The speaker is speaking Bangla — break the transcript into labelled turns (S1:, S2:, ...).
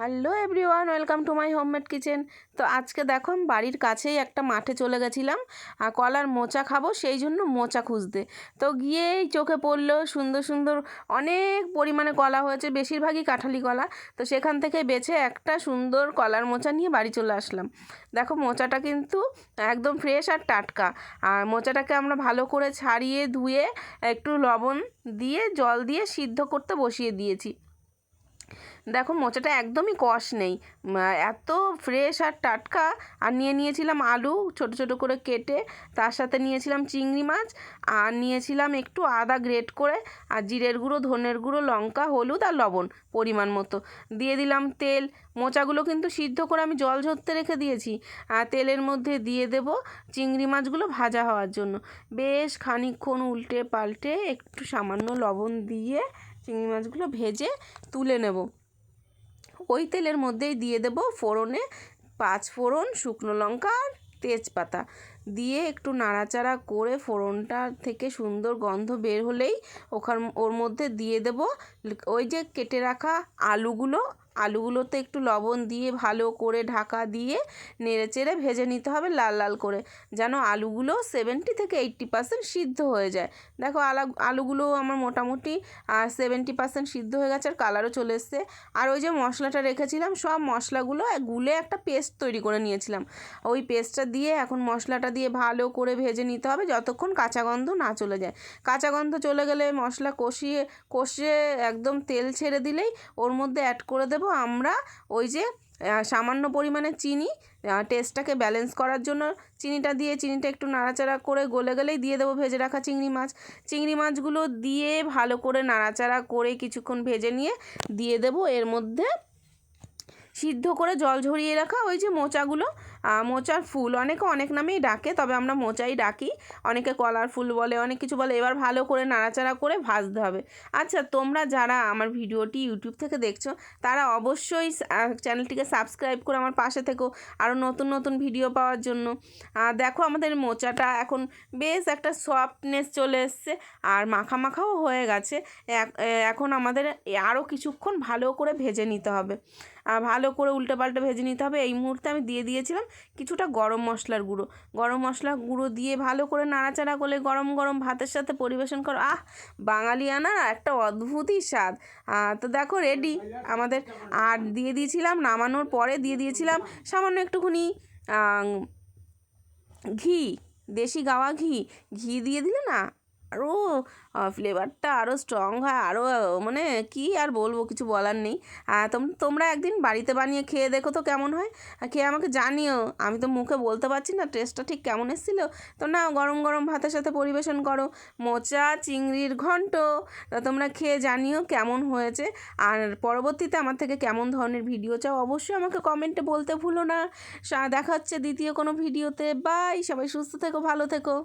S1: Hello everyone, welcome to my homemade kitchen. তো আজকে দেখো আমি বাড়ির কাছেই একটা মাঠে চলে গেছিলাম কলার মোচা খাবো, সেই জন্য মোচা খুঁজতে। তো গিয়েই চোখে পড়লো সুন্দর সুন্দর অনেক পরিমাণে কলা হয়েছে, বেশিরভাগই কাঁঠালি কলা। তো সেখান থেকে বেছে একটা সুন্দর কলার মোচা নিয়ে বাড়ি চলে আসলাম। দেখো মোচাটা কিন্তু একদম ফ্রেশ আর টাটকা। আর মোচাটাকে আমরা ভালো করে ছাড়িয়ে ধুয়ে একটু লবণ দিয়ে জল দিয়ে সিদ্ধ করতে বসিয়ে দিয়েছি। দেখো মোচাটা একদমই কষ নেই, এত ফ্রেশ আর টাটকা। আর নিয়েছিলাম আলু ছোট ছোট করে কেটে, তার সাথে নিয়েছিলাম চিংড়ি মাছ, আর নিয়েছিলাম একটু আদা গ্রেট করে, আর জিরের গুঁড়ো, ধনের গুঁড়ো, লঙ্কা, হলুদ আর লবণ পরিমাণ মতো দিয়ে দিলাম। তেল, মোচাগুলো কিন্তু সিদ্ধ করে আমি জল ঝরতে রেখে দিয়েছি, আর তেলের মধ্যে দিয়ে দেব চিংড়ি মাছগুলো ভাজা হওয়ার জন্য। বেশ খানিকক্ষণ উল্টে পাল্টে একটু সামান্য লবণ দিয়ে চিংড়ি মাছগুলো ভেজে তুলে নেব। ওই তেলের মধ্যেই দিয়ে দেব ফোড়নে 5 ফোড়ন, শুকনো লঙ্কা আর তেজপাতা দিয়ে একটু নাড়াচাড়া করে ফোড়নটা থেকে সুন্দর গন্ধ বের হলেই ওর মধ্যে দিয়ে দেব ওই যে কেটে রাখা আলুগুলোতে একটু লবণ দিয়ে ভালো করে ঢাকা দিয়ে নেড়েচেড়ে ভেজে নিতে হবে লাল লাল করে, যেন আলুগুলো 70 থেকে 80% সিদ্ধ হয়ে যায়। দেখো আলুগুলো আমার মোটামুটি 70% সিদ্ধ হয়ে গেছে, আর কালারও চলে এসছে। আর ওই যে মশলাটা রেখেছিলাম, সব মশলাগুলো গুলে একটা পেস্ট তৈরি করে নিয়েছিলাম। ওই পেস্টটা দিয়ে এখন মশলাটা দিয়ে ভালো করে ভেজে নিতে হবে যতক্ষণ কাঁচা গন্ধ না চলে যায়। কাঁচা গন্ধ চলে গেলে মশলা কষিয়ে একদম তেল ছেড়ে দিলেই ওর মধ্যে অ্যাড করে দেব আমরা ওই যে সামান্য পরিমাণে চিনি, টেস্টটাকে ব্যালেন্স করার জন্য চিনিটা একটু নাড়াচাড়া করে গলে গেলেই দিয়ে দেবো ভেজে রাখা চিংড়ি মাছগুলো দিয়ে ভালো করে নাড়াচাড়া করে কিছুক্ষণ ভেজে নিয়ে দিয়ে দেবো এর মধ্যে সিদ্ধ করে জল ঝরিয়ে রাখা ওই যে মোচাগুলো। মোচার ফুল অনেকে অনেক নামেই ডাকে, তবে আমরা মোচাই ডাকি। অনেকে কলার ফুল বলে, অনেক কিছু বলে। এবার ভালো করে নাড়াচাড়া করে ভাজতে হবে। আচ্ছা, তোমরা যারা আমার ভিডিওটি ইউটিউব থেকে দেখছো তারা অবশ্যই চ্যানেলটিকে সাবস্ক্রাইব করে আমার পাশে থেকো আরও নতুন নতুন ভিডিও পাওয়ার জন্য। দেখো আমাদের মোচাটা এখন বেশ একটা সফটনেস চলে এসছে আর মাখা মাখাও হয়ে গেছে। এখন আমাদের আরও কিছুক্ষণ ভালো করে ভেজে নিতে হবে, ভালো করে উল্টে পাল্টে ভেজে নিতে হবে। এই মুহূর্তে আমি দিয়ে দিয়েছিলাম কিছুটা গরম মশলার গুঁড়ো দিয়ে ভালো করে নাড়াচাড়া করে গরম গরম ভাতের সাথে পরিবেশন করো। বাঙালিয়ানা একটা অদ্ভুতই স্বাদ। তো দেখো রেডি আমাদের। আর দিয়ে দিয়েছিলাম নামানোর পরে দিয়ে দিয়েছিলাম সামান্য একটুখানি ঘি, দেশি গাওয়া ঘি দিয়ে দিলে না আরও ফ্লেভারটা আরও স্ট্রং হয়, আরও মানে কি আর বলবো, কিছু বলার নেই। তোমরা একদিন বাড়িতে বানিয়ে খেয়ে দেখো তো কেমন হয়, খেয়ে আমাকে জানিও। আমি তো মুখে বলতে পারছি না টেস্টটা ঠিক কেমন এসেছিলো। তো না, গরম গরম ভাতের সাথে পরিবেশন করো মোচা চিংড়ির ঘন্ট। তা তোমরা খেয়ে জানিও কেমন হয়েছে, আর পরবর্তীতে আমার থেকে কেমন ধরনের ভিডিও চাও অবশ্যই আমাকে কমেন্টে বলতে ভুলো না। দেখা হচ্ছে দ্বিতীয় কোনো ভিডিওতে। বাই, সবাই সুস্থ থেকো, ভালো থেকো।